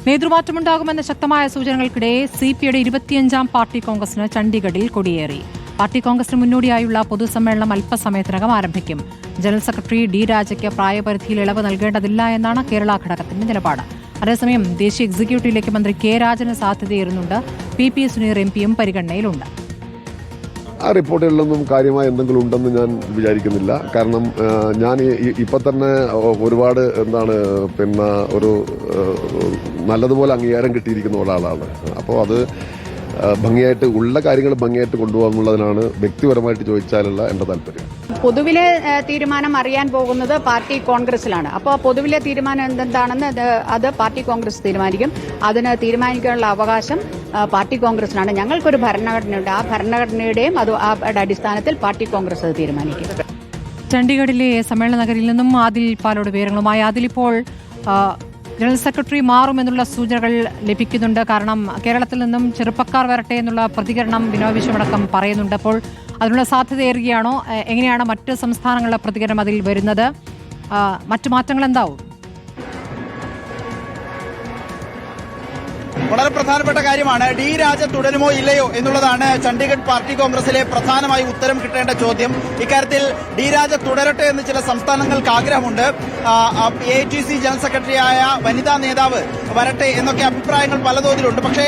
നേതൃമാറ്റമുണ്ടാകുമെന്ന ശക്തമായ സൂചനകൾക്കിടെ സിപിഐയുടെ 25ാം പാർട്ടി കോൺഗ്രസിന് ചണ്ഡീഗഡിൽ കൊടിയേറി. പാർട്ടി കോൺഗ്രസിന് മുന്നോടിയായുള്ള പൊതുസമ്മേളനം അല്പസമയത്തിനകം ആരംഭിക്കും. ജനറൽ സെക്രട്ടറി ഡി രാജയ്ക്ക് പ്രായപരിധിയിൽ ഇളവ് നൽകേണ്ടതില്ല എന്നാണ് കേരള ഘടകത്തിന്റെ നിലപാട്. അതേസമയം ദേശീയ എക്സിക്യൂട്ടീവിലേക്ക് മന്ത്രി കെ രാജന് സാധ്യതയേറുന്നുണ്ട്. പി സുനീർ എംപിയും പരിഗണനയിലുണ്ട്. ആ റിപ്പോർട്ടുകളിലൊന്നും കാര്യമായ എന്തെങ്കിലും ഉണ്ടെന്ന് ഞാൻ വിചാരിക്കുന്നില്ല. കാരണം ഞാൻ ഇപ്പം തന്നെ ഒരുപാട് ഒരു നല്ലതുപോലെ അംഗീകാരം കിട്ടിയിരിക്കുന്ന ഒരാളാണ്. അപ്പോൾ അത് ഭംഗിയായിട്ട് ഉള്ള കാര്യങ്ങൾ ഭംഗിയായിട്ട് കൊണ്ടുപോകാന്നുള്ളതിനാണ് വ്യക്തിപരമായിട്ട് ചോദിച്ചാലുള്ള എന്റെ താല്പര്യം. പൊതുവിലെ തീരുമാനം അറിയാൻ പോകുന്നത് പാർട്ടി കോൺഗ്രസിലാണ്. അപ്പോൾ പൊതുവിലെ തീരുമാനം എന്താണെന്ന് അത് പാർട്ടി കോൺഗ്രസ് തീരുമാനിക്കും. അതിന് തീരുമാനിക്കാനുള്ള അവകാശം പാർട്ടി കോൺഗ്രസിനാണ്. ഞങ്ങൾക്കൊരു ഭരണഘടനയുണ്ട്. ആ ഭരണഘടനയുടെയും അത് അടിസ്ഥാനത്തിൽ പാർട്ടി കോൺഗ്രസ് അത് തീരുമാനിക്കും. ചണ്ഡീഗഡിലെ സമ്മേളന നഗരിയിൽ നിന്നും ആദിൽ പാലോട് വിവരങ്ങളുമായി. ആദിൽ, ഇപ്പോൾ ജനറൽ സെക്രട്ടറി മാറുമെന്നുള്ള സൂചനകൾ ലഭിക്കുന്നുണ്ട്. കാരണം കേരളത്തിൽ നിന്നും ചെറുപ്പക്കാർ വരട്ടെ എന്നുള്ള പ്രതികരണം ബിനോയ് വിശ്വമടക്കം പറയുന്നുണ്ട്. അപ്പോൾ അതിനുള്ള സാധ്യതയേറുകയാണോ? എങ്ങനെയാണ് മറ്റ് സംസ്ഥാനങ്ങളിലെ പ്രതികരണം അതിൽ വരുന്നത്? മറ്റു മാറ്റങ്ങൾ എന്താവും? വളരെ പ്രധാനപ്പെട്ട കാര്യമാണ്. ഡി രാജ തുടരുമോ ഇല്ലയോ എന്നുള്ളതാണ് ചണ്ഡീഗഡ് പാർട്ടി കോൺഗ്രസിലെ പ്രധാനമായി ഉത്തരം കിട്ടേണ്ട ചോദ്യം. ഇക്കാര്യത്തിൽ ഡി രാജ തുടരട്ടെ എന്ന് ചില സംസ്ഥാനങ്ങൾക്ക് ആഗ്രഹമുണ്ട്. AITC ജനറൽ സെക്രട്ടറിയായ വനിതാ നേതാവ് വരട്ടെ എന്നൊക്കെ അഭിപ്രായങ്ങൾ പലതോതിലുണ്ട്. പക്ഷേ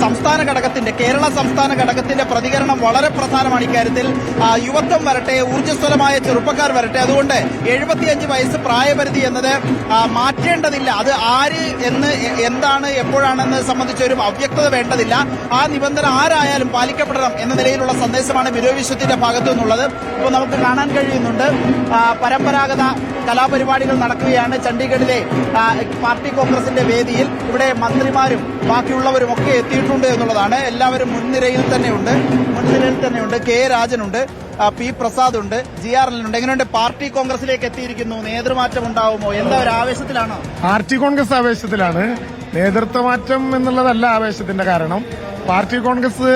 സംസ്ഥാന ഘടകത്തിന്റെ കേരള സംസ്ഥാന ഘടകത്തിന്റെ പ്രതികരണം വളരെ പ്രധാനമാണ്. ഇക്കാര്യത്തിൽ യുവത്വം വരട്ടെ, ഊർജ്ജസ്വലമായ ചെറുപ്പക്കാർ വരട്ടെ. അതുകൊണ്ട് 75 വയസ്സ് പ്രായപരിധി എന്നത് മാറ്റേണ്ടതില്ല. അത് ആര് എന്താണ് എപ്പോഴാണെന്ന് സംബന്ധിച്ച ഒരു അവ്യക്തത വേണ്ടതില്ല. ആ നിബന്ധന ആരായാലും പാലിക്കപ്പെടണം എന്ന നിലയിലുള്ള സന്ദേശമാണ് ബിനോയ് വിശ്വത്തിന്റെ ഭാഗത്തു നിന്നുള്ളത്. ഇപ്പോൾ നമുക്ക് കാണാൻ കഴിയുന്നുണ്ട് പരമ്പരാഗത കലാപരിപാടികൾ നടക്കുകയാണ് ചണ്ഡീഗഡിലെ പാർട്ടി കോൺഗ്രസിന്റെ വേദിയിൽ. ഇവിടെ മന്ത്രിമാരും ബാക്കിയുള്ളവരും ഒക്കെ എത്തിയിട്ടുണ്ട് എന്നുള്ളതാണ്. എല്ലാവരും മുൻനിരയിൽ തന്നെയുണ്ട്. കെ രാജനുണ്ട്, പി പ്രസാദ് ഉണ്ട്, GRL ഉണ്ട്. എങ്ങനെയുണ്ട്? പാർട്ടി കോൺഗ്രസിലേക്ക് എത്തിയിരിക്കുന്നു. നേതൃമാറ്റം ഉണ്ടാവുമോ? എന്താ ഒരു ആവേശത്തിലാണോ? പാർട്ടി കോൺഗ്രസ് ആവേശത്തിലാണ്. നേതൃത്വമാറ്റം എന്നുള്ളതല്ല ആവേശത്തിന്റെ കാരണം. പാർട്ടി കോൺഗ്രസ്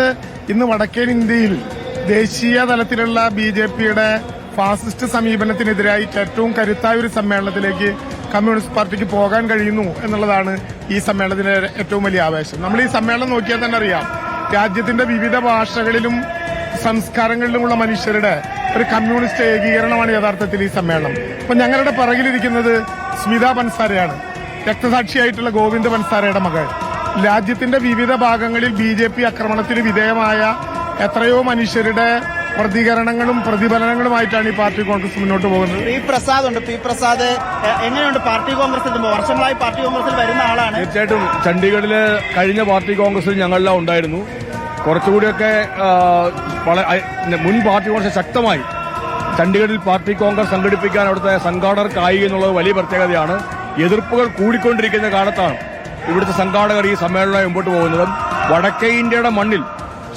ഇന്ന് വടക്കൻ ഇന്ത്യയിൽ ദേശീയ തലത്തിലുള്ള BJPയുടെ ഫാസിസ്റ്റ് സമീപനത്തിനെതിരായി ഏറ്റവും കരുത്തായ ഒരു സമ്മേളനത്തിലേക്ക് കമ്മ്യൂണിസ്റ്റ് പാർട്ടിക്ക് പോകാൻ കഴിയുന്നു എന്നുള്ളതാണ് ഈ സമ്മേളനത്തിന്റെ ഏറ്റവും വലിയ ആവേശം. നമ്മൾ ഈ സമ്മേളനം നോക്കിയാൽ തന്നെ അറിയാം, രാജ്യത്തിന്റെ വിവിധ ഭാഷകളിലും സംസ്കാരങ്ങളിലുമുള്ള മനുഷ്യരുടെ ഒരു കമ്മ്യൂണിസ്റ്റ് ഏകീകരണമാണ് യഥാർത്ഥത്തിൽ ഈ സമ്മേളനം. അപ്പൊ ഞങ്ങളുടെ പിറകിലിരിക്കുന്നത് സ്മിത പൻസാരയാണ്, രക്തസാക്ഷിയായിട്ടുള്ള ഗോവിന്ദ് പൻസാരയുടെ മകൾ. രാജ്യത്തിന്റെ വിവിധ ഭാഗങ്ങളിൽ BJP ആക്രമണത്തിന് വിധേയമായ എത്രയോ മനുഷ്യരുടെ പ്രതികരണങ്ങളും പ്രതിഫലനങ്ങളുമായിട്ടാണ് ഈ പാർട്ടി കോൺഗ്രസ് മുന്നോട്ട് പോകുന്നത്. പി പ്രസാദ് എങ്ങനെയുണ്ട്? പാർട്ടി കോൺഗ്രസിൽ വർഷങ്ങളായി പാർട്ടി കോൺഗ്രസിൽ വരുന്ന ആളാണ്. തീർച്ചയായിട്ടും ചണ്ഡീഗഡില് കഴിഞ്ഞ പാർട്ടി കോൺഗ്രസിൽ ഞങ്ങളെല്ലാം ഉണ്ടായിരുന്നു. കുറച്ചുകൂടിയൊക്കെ മുൻ പാർട്ടി കോൺഗ്രസ് ശക്തമായി ചണ്ഡീഗഡിൽ പാർട്ടി കോൺഗ്രസ് സംഘടിപ്പിക്കാൻ അവിടുത്തെ സംഘാടകർക്കായി എന്നുള്ളത് വലിയ പ്രത്യേകതയാണ്. എതിർപ്പുകൾ കൂടിക്കൊണ്ടിരിക്കുന്ന കാലത്താണ് ഇവിടുത്തെ സംഘാടകർ ഈ സമ്മേളനം മുമ്പോട്ട് പോകുന്നത്. വടക്കേ ഇന്ത്യയുടെ മണ്ണിൽ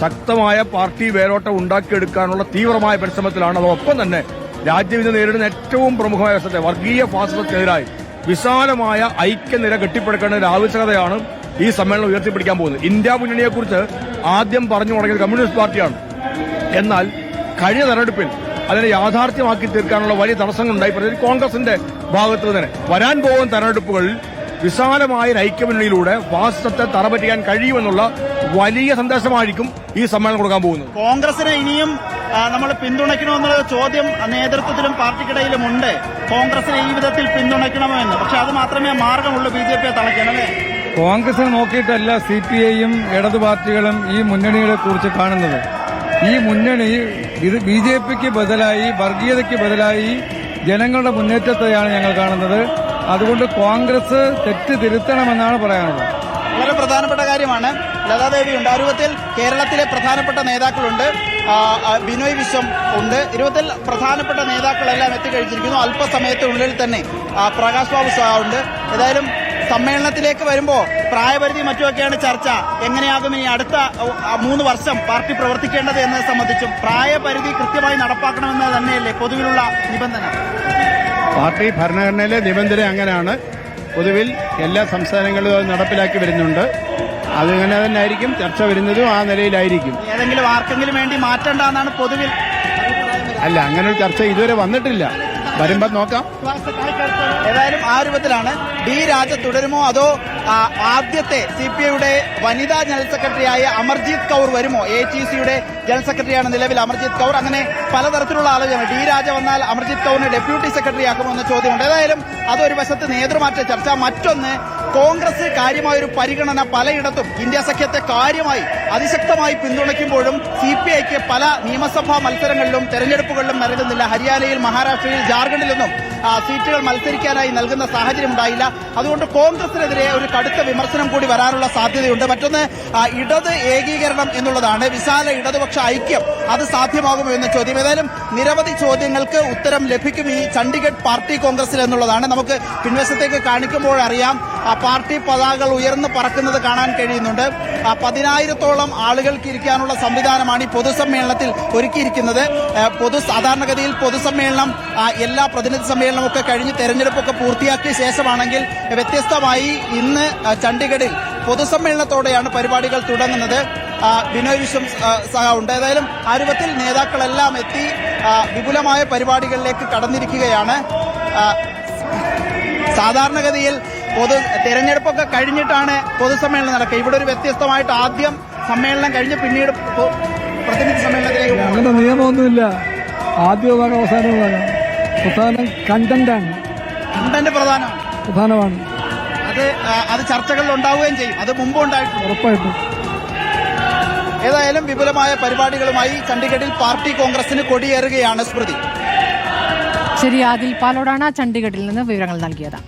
ശക്തമായ പാർട്ടി വേരോട്ടം ഉണ്ടാക്കിയെടുക്കാനുള്ള തീവ്രമായ പരിശ്രമത്തിലാണ്. അതോടൊപ്പം തന്നെ രാജ്യം ഇന്ന് നേരിടുന്ന ഏറ്റവും പ്രമുഖമായ വശത്തെ വർഗീയ ഫാസിസത്തിനെതിരായി വിശാലമായ ഐക്യനിര കെട്ടിപ്പടുക്കേണ്ട ഒരു ആവശ്യകതയാണ് ഈ സമ്മേളനം ഉയർത്തിപ്പിടിക്കാൻ പോകുന്നത്. ഇന്ത്യ മുന്നണിയെക്കുറിച്ച് ആദ്യം പറഞ്ഞു തുടങ്ങിയത് കമ്മ്യൂണിസ്റ്റ് പാർട്ടിയാണ്. എന്നാൽ കഴിഞ്ഞ തെരഞ്ഞെടുപ്പിൽ അതിനെ യാഥാർത്ഥ്യമാക്കി തീർക്കാനുള്ള വലിയ തടസ്സങ്ങളുണ്ടായി. പ്രത്യേകിച്ച് കോൺഗ്രസിന്റെ ഭാഗത്ത് തന്നെ വരാൻ പോകുന്ന തെരഞ്ഞെടുപ്പുകളിൽ വിശാലമായ ഐക്യമുന്നണിയിലൂടെ ഫാസിസത്തെ തറപറ്റിക്കാൻ കഴിയുമെന്നുള്ള വലിയ സന്ദേശമായിരിക്കും ഈ സമ്മേളനം കൊടുക്കാൻ പോകുന്നത്. കോൺഗ്രസിനെ ഇനിയും നമ്മൾ പിന്തുണയ്ക്കണമെന്നുള്ള ചോദ്യം നേതൃത്വത്തിലും പാർട്ടിക്കിടയിലും ഉണ്ട്. കോൺഗ്രസിനെ ഈ വിധത്തിൽ പിന്തുണയ്ക്കണമോ എന്ന്. പക്ഷെ അത് മാത്രമേ മാർഗമുള്ളൂ BJPയെ തളയ്ക്കാൻ, അല്ലേ? കോൺഗ്രസിനെ നോക്കിയിട്ടല്ല CPIയും ഇടതു പാർട്ടികളും ഈ മുന്നണിയെ കുറിച്ച് കാണുന്നത്. ഈ മുന്നണി ഇത് BJPക്ക് ബദലായി, വർഗീയതയ്ക്ക് ബദലായി ജനങ്ങളുടെ മുന്നേറ്റത്തെയാണ് ഞങ്ങൾ കാണുന്നത്. അതുകൊണ്ട് കോൺഗ്രസ് തെറ്റ് തിരുത്തണമെന്നാണ് പറയാനുള്ളത്. വളരെ പ്രധാനപ്പെട്ട കാര്യമാണ്. ലതാദേവിയുണ്ട്. ആ രൂപത്തിൽ കേരളത്തിലെ പ്രധാനപ്പെട്ട നേതാക്കളുണ്ട്. ബിനോയ് വിശ്വം ഉണ്ട്. ഇരുപത്തിൽ പ്രധാനപ്പെട്ട നേതാക്കളെല്ലാം എത്തിക്കഴിച്ചിരിക്കുന്നു. അല്പസമയത്തിനുള്ളിൽ തന്നെ പ്രകാശ് ബാബു ഉണ്ട്. ഏതായാലും സമ്മേളനത്തിലേക്ക് വരുമ്പോൾ പ്രായപരിധി മറ്റുമൊക്കെയാണ് ചർച്ച. എങ്ങനെയാകും ഇനി അടുത്ത 3 വർഷം പാർട്ടി പ്രവർത്തിക്കേണ്ടത് എന്നത് സംബന്ധിച്ചും പ്രായപരിധി കൃത്യമായി നടപ്പാക്കണമെന്നത് തന്നെയല്ലേ പൊതുവിലുള്ള നിബന്ധന? പാർട്ടി ഭരണഘടനയിലെ നിബന്ധന അങ്ങനെയാണ്. പൊതുവിൽ എല്ലാ സംസ്ഥാനങ്ങളിലും അത് നടപ്പിലാക്കി വരുന്നുണ്ട്. അതിങ്ങനെ തന്നെ ആയിരിക്കും ചർച്ച വരുന്നതും ആ നിലയിലായിരിക്കും. ഏതെങ്കിലും ആർക്കെങ്കിലും വേണ്ടി മാറ്റണ്ടെന്നാണ് പൊതുവിൽ. അല്ല, അങ്ങനെ ഒരു ചർച്ച ഇതുവരെ വന്നിട്ടില്ല. വരുമ്പോ നോക്കാം. ഏതായാലും ആ രൂപത്തിലാണ്. ഡി രാജ തുടരുമോ അതോ ആദ്യത്തെ CPIയുടെ വനിതാ ജനറൽ സെക്രട്ടറിയായ അമർജിത് കൌർ വരുമോ? AHECയുടെ ജനറൽ സെക്രട്ടറിയാണ് നിലവിൽ അമർജിത് കൌർ. അങ്ങനെ പലതരത്തിലുള്ള ആലോചന. ഡി രാജ വന്നാൽ അമർജിത് കൌറിനെ ഡെപ്യൂട്ടി സെക്രട്ടറി ആക്കുമോ എന്ന ചോദ്യമുണ്ട്. ഏതായാലും അതൊരു വശത്ത് നേതൃമാറ്റ ചർച്ച. മറ്റൊന്ന്, കോൺഗ്രസ് കാര്യമായൊരു പരിഗണന പലയിടത്തും ഇന്ത്യ സഖ്യത്തെ കാര്യമായി അതിശക്തമായി പിന്തുണയ്ക്കുമ്പോഴും CPIക്ക് പല നിയമസഭാ മത്സരങ്ങളിലും തെരഞ്ഞെടുപ്പുകളിലും നൽകുന്നില്ല. ഹരിയാനയിൽ, മഹാരാഷ്ട്രയിൽ, ജാർഖണ്ഡിലൊന്നും സീറ്റുകൾ മത്സരിക്കാനായി നൽകുന്ന സാഹചര്യം ഉണ്ടായില്ല. അതുകൊണ്ട് കോൺഗ്രസിനെതിരെ ഒരു കടുത്ത വിമർശനം കൂടി വരാനുള്ള സാധ്യതയുണ്ട്. മറ്റൊന്ന്, ഇടത് ഏകീകരണം എന്നുള്ളതാണ്. വിശാല ഇടതുപക്ഷ ഐക്യം അത് സാധ്യമാകുമോ എന്ന ചോദ്യം. ഏതായാലും നിരവധി ചോദ്യങ്ങൾക്ക് ഉത്തരം ലഭിക്കും ഈ ചണ്ഡിഗഡ് പാർട്ടി കോൺഗ്രസിൽ എന്നുള്ളതാണ്. നമുക്ക് പിൻവശത്തേക്ക് കാണിക്കുമ്പോൾ അറിയാം, പാർട്ടി പതാകകൾ ഉയർന്നു പറക്കുന്നത് കാണാൻ കഴിയുന്നുണ്ട്. 10,000-ഓളം ആളുകൾക്ക് ഇരിക്കാനുള്ള സംവിധാനമാണ് ഈ പൊതുസമ്മേളനത്തിൽ ഒരുക്കിയിരിക്കുന്നത്. സാധാരണഗതിയിൽ പൊതുസമ്മേളനം എല്ലാ പ്രതിനിധി സമ്മേളനമൊക്കെ കഴിഞ്ഞ് തെരഞ്ഞെടുപ്പൊക്കെ പൂർത്തിയാക്കിയ ശേഷമാണെങ്കിൽ വ്യത്യസ്തമായി ഇന്ന് ചണ്ഡിഗഡിൽ പൊതുസമ്മേളനത്തോടെയാണ് പരിപാടികൾ തുടങ്ങുന്നത്. ബിനോയ് വിശ്വം ഉണ്ട്. ഏതായാലും ആ രൂപത്തിൽ നേതാക്കളെല്ലാം എത്തി വിപുലമായ പരിപാടികളിലേക്ക് കടന്നിരിക്കുകയാണ്. സാധാരണഗതിയിൽ തെരഞ്ഞെടുപ്പൊക്കെ കഴിഞ്ഞിട്ടാണ് പൊതുസമ്മേളനം നടക്കുക. ഇവിടെ ഒരു വ്യത്യസ്തമായിട്ട് ആദ്യം സമ്മേളനം കഴിഞ്ഞ് പിന്നീട് പ്രതിനിധി സമ്മേളനത്തിലേക്ക്. അങ്ങനെ നിയമമൊന്നുമില്ല. ആദ്യ വിഭാഗം, അവസാന വിഭാഗം. പ്രധാനം കണ്ടന്റാണ്. കണ്ടന്റ് പ്രധാനമാണ്. അത് ചർച്ചകളിൽ ഉണ്ടാവുകയും ചെയ്യും. അത് മുമ്പ് ഉണ്ടായിട്ടുണ്ട്, ഉറപ്പായിട്ടും. ഏതായാലും വിപുലമായ പരിപാടികളുമായി ചണ്ഡിഗഡിൽ പാർട്ടി കോൺഗ്രസിന് കൊടിയേറുകയാണ്. സ്മൃതി. ശരി, ആദിൽ പാലോടാണ് ചണ്ഡിഗഡിൽ നിന്ന് വിവരങ്ങൾ നൽകിയത്.